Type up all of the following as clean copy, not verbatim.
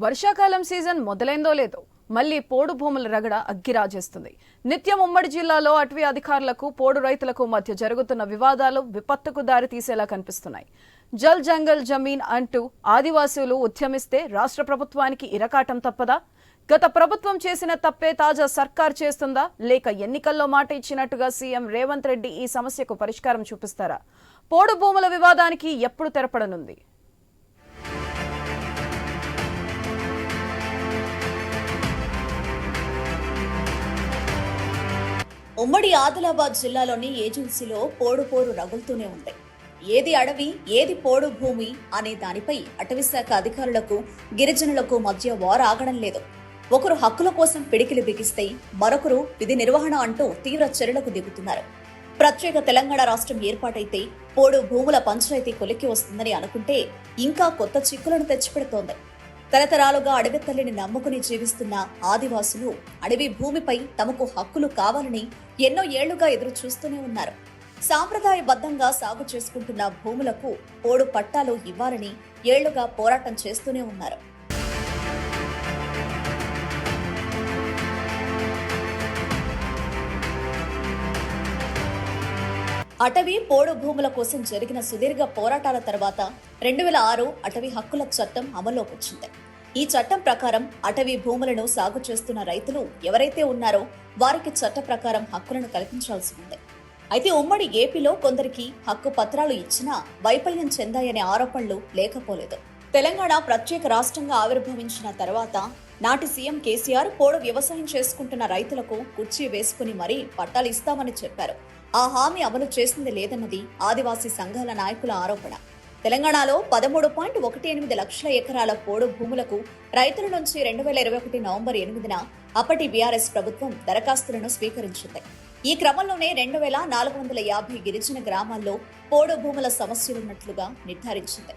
వర్షాకాలం సీజన్ మొదలైందో లేదో మళ్లీ పోడు భూముల రగడ అగ్గిరాజేస్తుంది. నిత్యం ఉమ్మడి జిల్లాలో అటవీ అధికారులకు పోడు రైతులకు మధ్య జరుగుతున్న వివాదాలు విపత్తుకు దారి తీసేలా కనిపిస్తున్నాయి. జల్ జంగల్ జమీన్ అంటూ ఆదివాసీలు ఉద్యమిస్తే రాష్ట్ర ప్రభుత్వానికి ఇరకాటం తప్పదా? గత ప్రభుత్వం చేసిన తప్పే తాజా సర్కార్ చేస్తుందా, లేక ఎన్నికల్లో మాట ఇచ్చినట్టుగా సీఎం రేవంత్ రెడ్డి ఈ సమస్యకు పరిష్కారం చూపిస్తారా? పోడు భూముల వివాదానికి ఎప్పుడు తెరపడనుంది? ఉమ్మడి ఆదిలాబాద్ జిల్లాలోని ఏజెన్సీలో పోరు రగులుతూనే ఉంది. ఏది అడవి, ఏది పోడు భూమి అనే దానిపై అటవీశాఖ అధికారులకు గిరిజనులకు మధ్య వారాగడం లేదు. ఒకరు హక్కుల కోసం పిడికిలి బిగిస్తే మరొకరు విధి నిర్వహణ అంటూ తీవ్ర చర్యలకు దిగుతున్నారు. ప్రత్యేక తెలంగాణ రాష్ట్రం ఏర్పాటైతే పోడు భూముల పంచాయతీ కొలిక్కి వస్తుందని అనుకుంటే ఇంకా కొత్త చిక్కులను తెచ్చిపెడుతోంది. తరతరాలుగా అడవి తల్లిని నమ్ముకుని జీవిస్తున్న ఆదివాసులు అడవి భూమిపై తమకు హక్కులు కావాలని ఎన్నో ఏళ్లుగా ఎదురు చూస్తూనే ఉన్నారు. సాంప్రదాయబద్ధంగా సాగు చేసుకుంటున్న భూములకు పోడు పట్టాలు ఇవ్వాలని ఏళ్లుగా పోరాటం చేస్తూనే ఉన్నారు. అటవీ పోడు భూముల కోసం జరిగిన సుదీర్ఘ పోరాటాల తర్వాత 2006 అటవీ హక్కుల చట్టం అమల్లోకి వచ్చింది. ఈ చట్టం ప్రకారం అటవీ భూములను సాగు చేస్తున్న రైతులు ఎవరైతే ఉన్నారో వారికి చట్ట ప్రకారం హక్కులను కల్పించాల్సి ఉంది. అయితే ఉమ్మడి ఏపీలో కొందరికి హక్కు పత్రాలు ఇచ్చినా వైఫల్యం చెందాయనే ఆరోపణలు లేకపోలేదు. తెలంగాణ ప్రత్యేక రాష్ట్రంగా ఆవిర్భవించిన తర్వాత నాటి సీఎం కేసీఆర్ పోడు వ్యవసాయం చేసుకుంటున్న రైతులకు కుర్చీ వేసుకుని మరీ పట్టాలు ఇస్తామని చెప్పారు. ఆ హామీ అమలు చేసింది లేదన్నది ఆదివాసీ సంఘాల నాయకుల ఆరోపణ. తెలంగాణలో 13.18 లక్షల ఎకరాల పోడు భూములకు రైతుల నుంచి 2021 నవంబర్ 8న అప్పటి బీఆర్ఎస్ ప్రభుత్వం దరఖాస్తులను స్వీకరించింది. ఈ క్రమంలోనే 2450 గిరిజన గ్రామాల్లో పోడు భూముల సమస్యలున్నట్లుగా నిర్ధారించింది.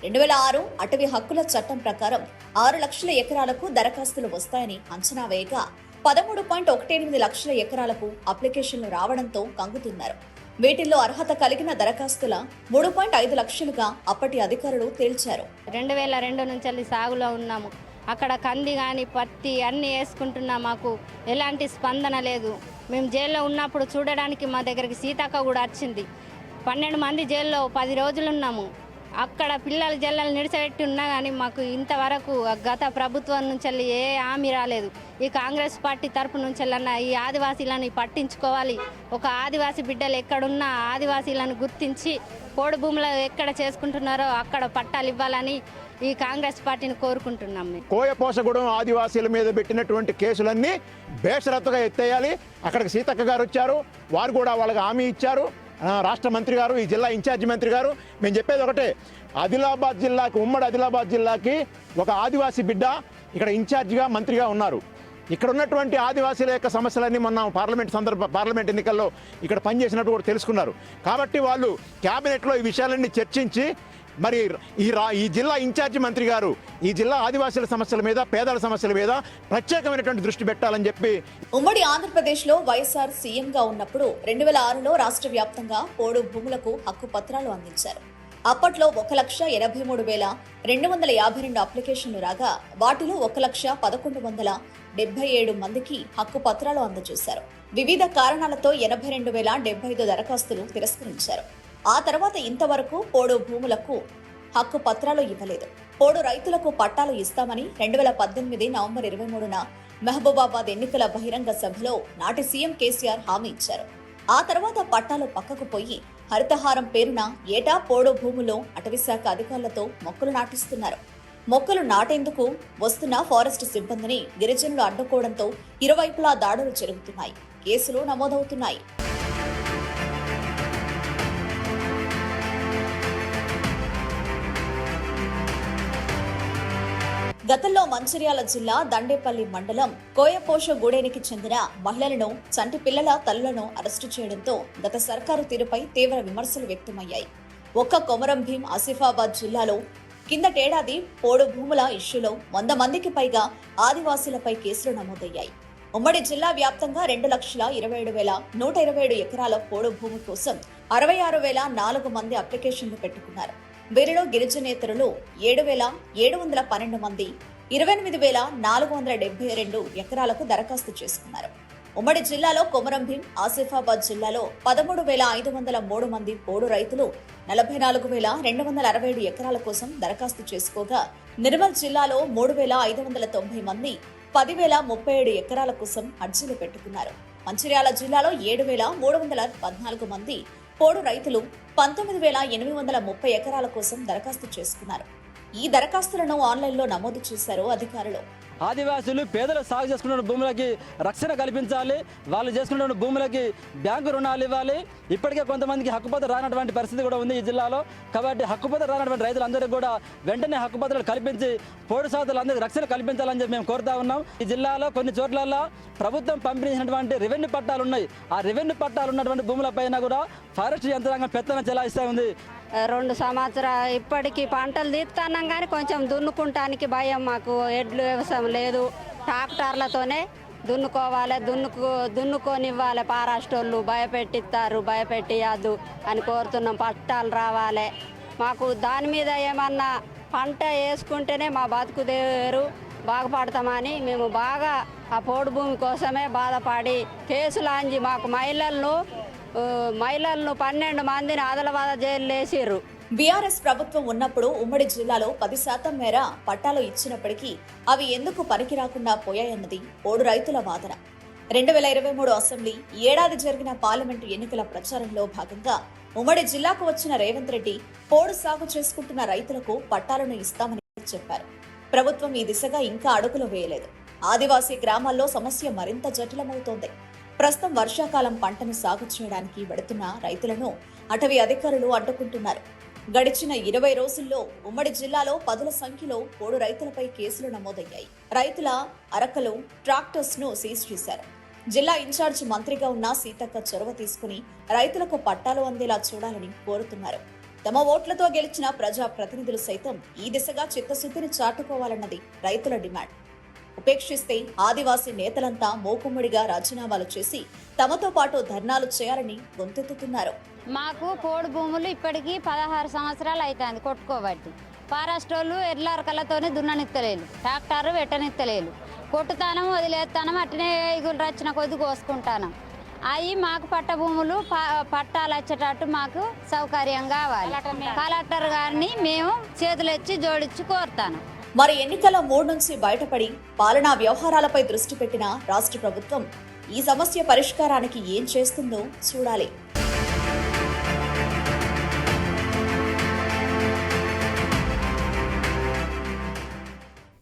2006 అటవీ హక్కుల చట్టం ప్రకారం 6 లక్షల ఎకరాలకు దరఖాస్తులు వస్తాయని అంచనా వేయగా 13.18 లక్షల ఎకరాలకు అప్లికేషన్లు రావడంతో కంగుతున్నారు. వీటిల్లో అర్హత కలిగిన దరఖాస్తుల 3.5 లక్షలుగా అప్పటి అధికారులు తేల్చారు. 2002 నుంచి సాగులో ఉన్నాము. అక్కడ కంది కానీ పత్తి అన్నీ వేసుకుంటున్నా, మాకు ఎలాంటి స్పందన లేదు. మేము జైల్లో ఉన్నప్పుడు చూడడానికి మా దగ్గరికి సీతక్క కూడా వచ్చింది. 12 మంది జైల్లో 10 రోజులు ఉన్నాము. అక్కడ పిల్లలు జల్లలు నిడిచిపెట్టి ఉన్నా కానీ మాకు ఇంతవరకు గత ప్రభుత్వం నుంచి ఏ హామీ రాలేదు. ఈ కాంగ్రెస్ పార్టీ తరపు నుంచి ఈ ఆదివాసీలను పట్టించుకోవాలి. ఒక ఆదివాసీ బిడ్డలు ఎక్కడున్నా ఆదివాసీలను గుర్తించి పోడు భూములు ఎక్కడ చేసుకుంటున్నారో అక్కడ పట్టాలు ఇవ్వాలని ఈ కాంగ్రెస్ పార్టీని కోరుకుంటున్నాం. కోయపోసగూడెం ఆదివాసీల మీద పెట్టినటువంటి కేసులన్నీ బేషరతుగా ఎత్తేయాలి. అక్కడికి సీతక్క గారు వచ్చారు, వారు కూడా వాళ్ళకి హామీ ఇచ్చారు. రాష్ట్ర మంత్రి గారు, ఈ జిల్లా ఇన్ఛార్జి మంత్రి గారు, మేము చెప్పేది ఒకటే, ఆదిలాబాద్ జిల్లాకి, ఉమ్మడి ఆదిలాబాద్ జిల్లాకి ఒక ఆదివాసీ బిడ్డ ఇక్కడ ఇన్ఛార్జిగా మంత్రిగా ఉన్నారు. ఇక్కడ ఉన్నటువంటి ఆదివాసీల యొక్క సమస్యలన్నీ మొన్న పార్లమెంట్ ఎన్నికల్లో ఇక్కడ పనిచేసినట్టు కూడా తెలుసుకున్నారు. కాబట్టి వాళ్ళు క్యాబినెట్లో ఈ విషయాలన్నీ చర్చించి మరి ఈ జిల్లా ఇన్ఛార్జి మంత్రి గారు ఈ జిల్లా ఆదివాసీల సమస్యల మీద, పేదల సమస్యల మీద ప్రత్యేకమైనటువంటి దృష్టి పెట్టాలని చెప్పి ఉమ్మడి ఆంధ్రప్రదేశ్ లో వైఎస్ఆర్ సీఎంగా ఉన్నప్పుడు 2006లో రాష్ట్ర వ్యాప్తంగా పోడు భూములకు హక్కు పత్రాలు అందించారు. అప్పట్లో 1,83,252 అప్లికేషన్లు రాగా వాటిలో 1,11,177 మందికి హక్కు పత్రాలు అందజేశారు. వివిధ కారణాలతో 82,075 దరఖాస్తులు తిరస్కరించారు. ఆ తర్వాత ఇంతవరకు పోడు భూములకు హక్కు పత్రాలు ఇవ్వలేదు. పోడు రైతులకు పట్టాలు ఇస్తామని 2018 నవంబర్ 23న మహబూబాబాద్ ఎన్నికల బహిరంగ సభలో నాటి సీఎం కేసీఆర్ హామీ ఇచ్చారు. ఆ తర్వాత పట్టాలు పక్కకు పోయి హరితహారం పేరున ఏటా పోడు భూములో అటవీశాఖ అధికారులతో మొక్కలు నాటిస్తున్నారు. మొక్కలు నాటేందుకు వస్తున్న ఫారెస్ట్ సిబ్బందిని గిరిజనులు అడ్డుకోవడంతో ఇరువైపులా దాడులు జరుగుతున్నాయి, కేసులు నమోదవుతున్నాయి. గతంలో మంచిర్యాల జిల్లా దండేపల్లి మండలం కోయపోషగూడెనికి చెందిన మహిళలను, చంటి పిల్లల తల్లులను అరెస్టు చేయడంతో గత సర్కారు తీరుపై తీవ్ర విమర్శలు వ్యక్తమయ్యాయి. ఒక్క కొమరం భీం ఆసిఫాబాద్ జిల్లాలో కిందటేడాది పోడు భూముల ఇష్యూలో 100 మందికి పైగా ఆదివాసీలపై కేసులు నమోదయ్యాయి. ఉమ్మడి జిల్లా వ్యాప్తంగా 2,27,127 ఎకరాల పోడు భూమి కోసం 66,004 మంది అప్లికేషన్లు పెట్టుకున్నారు. వీరిలో గిరిజనేతరులు 7,712 మంది, 28,472 ఎకరాలకు దరఖాస్తు చేసుకున్నారు. ఉమ్మడి జిల్లాలో కొమరంభీం, ఆసిఫాబాద్ జిల్లాలో 13,503 మంది పోడు రైతులు 44,267 ఎకరాల కోసం దరఖాస్తు చేసుకోగా, నిర్మల్ జిల్లాలో 3,590 మంది 10,037 ఎకరాల కోసం అర్జీలు పెట్టుకున్నారు. మంచిర్యాల జిల్లాలో 7,314 మంది పోడు రైతులు 19,830 ఎకరాల కోసం దరఖాస్తు చేసుకున్నారు. ఈ దరఖాస్తులను ఆన్లైన్లో నమోదు చేశారు అధికారులు. ఆదివాసులు పేదలు సాగు చేసుకున్న భూములకి రక్షణ కల్పించాలి, వాళ్ళు చేసుకున్న భూములకి బ్యాంకు రుణాలు ఇవ్వాలి. ఇప్పటికే కొంతమందికి హక్కుపత్రం రానటువంటి పరిస్థితి కూడా ఉంది ఈ జిల్లాలో. కాబట్టి హక్కుపత్రం రానటువంటి రైతులందరికీ కూడా వెంటనే హక్కుపత్రాలు కల్పించి పోడు సాగుతులందరికీ రక్షణ కల్పించాలని చెప్పి మేము కోరుతా ఉన్నాం. ఈ జిల్లాలో కొన్ని చోట్లలో ప్రభుత్వం పంపిణీసినటువంటి రెవెన్యూ పట్టాలు ఉన్నాయి. ఆ రెవెన్యూ పట్టాలు ఉన్నటువంటి భూములపైన కూడా ఫారెస్ట్ యంత్రాంగం పెత్తనం చెలాయిస్తూ ఉంది. 2 సంవత్సరాలు ఇప్పటికి పంటలు తీస్తున్నాం కానీ కొంచెం దున్నుకుంటానికి భయం. మాకు ఎడ్లు వ్యవసాయం లేదు, ట్రాక్టర్లతోనే దున్నుకోవాలి, దున్నుకొనివ్వాలి. పారాస్టోళ్ళు భయపెట్టిస్తారు, భయపెట్టియద్దు అని కోరుతున్నాం. పట్టాలు రావాలి మాకు. దాని మీద ఏమన్నా పంట వేసుకుంటేనే మా బతుకు దేరు బాగుపడతామని మేము బాగా ఆ పోడు భూమి కోసమే బాధపడి కేసులాంచి మాకు మహిళలను 12 మందిని ఆదిలాబాద్ జైలు వేసిర్రు. బీఆర్ఎస్ ప్రభుత్వం ఉన్నప్పుడు ఉమ్మడి జిల్లాలో 10% మేర పట్టాలు ఇచ్చినప్పటికీ అవి ఎందుకు పనికి రాకుండా పోయాయన్నది పోడు రైతుల వాదన. 2023 అసెంబ్లీ, ఏడాది జరిగిన పార్లమెంటు ఎన్నికల ప్రచారంలో భాగంగా ఉమ్మడి జిల్లాకు వచ్చిన రేవంత్ రెడ్డి పోడు సాగు చేసుకుంటున్న రైతులకు పట్టాలను ఇస్తామని చెప్పారు. ప్రభుత్వం ఈ దిశగా ఇంకా అడుగులు వేయలేదు. ఆదివాసీ గ్రామాల్లో సమస్య మరింత జటిలమవుతోంది. ప్రస్తుతం వర్షాకాలం పంటను సాగు చేయడానికి వెడుతున్న రైతులను అటవీ అధికారులు అడ్డుకుంటున్నారు. గడిచిన 20 రోజుల్లో ఉమ్మడి జిల్లాలో 10ల సంఖ్యలో పోడు రైతులపై కేసులు నమోదయ్యాయి. రైతుల అరకలు, ట్రాక్టర్స్ ను సీజ్ చేశారు. జిల్లా ఇన్ఛార్జ్ మంత్రిగా ఉన్న సీతక్క చొరవ తీసుకుని రైతులకు పట్టాలు అందేలా చూడాలని కోరుతున్నారు. తమ ఓట్లతో గెలిచిన ప్రజా ప్రతినిధులు సైతం ఈ దిశగా చిత్తశుద్ధిని చాటుకోవాలన్నది రైతుల డిమాండ్. ఉపేక్షిస్తే ఆదివాసీ నేతలంతా మూకుమ్మడిగా రాజీనామాలు చేసి తమతో పాటు ధర్నాలు చేయాలని గొంతెత్తుతున్నారు. మాకు పోడు భూములు ఇప్పటికీ 16 సంవత్సరాలు అవుతుంది కొట్టుకోబట్టి. ఫారెస్ట్ వాళ్ళు ఎడ్లరకలతోనే దున్ననిత్తలేరు, ట్రాక్టర్ పెట్టనిత్తలేరు. కొట్టుతానం, వదిలేస్తానం, అట్నే ఇగులు రచ్చిన కొద్ది కోసుకుంటాను. అవి మాకు పట్ట భూములు పట్టాలు వచ్చేటట్టు మాకు సౌకర్యం కావాలి. కలెక్టర్ గారిని మేము చేతులెచ్చి జోడించి కోరుతాను. మరి ఎన్నికల మూడ్ నుంచి బయటపడి పాలనా వ్యవహారాలపై దృష్టి పెట్టిన రాష్ట్ర ప్రభుత్వం ఈ సమస్య పరిష్కారానికి ఏం చేస్తుందో చూడాలి.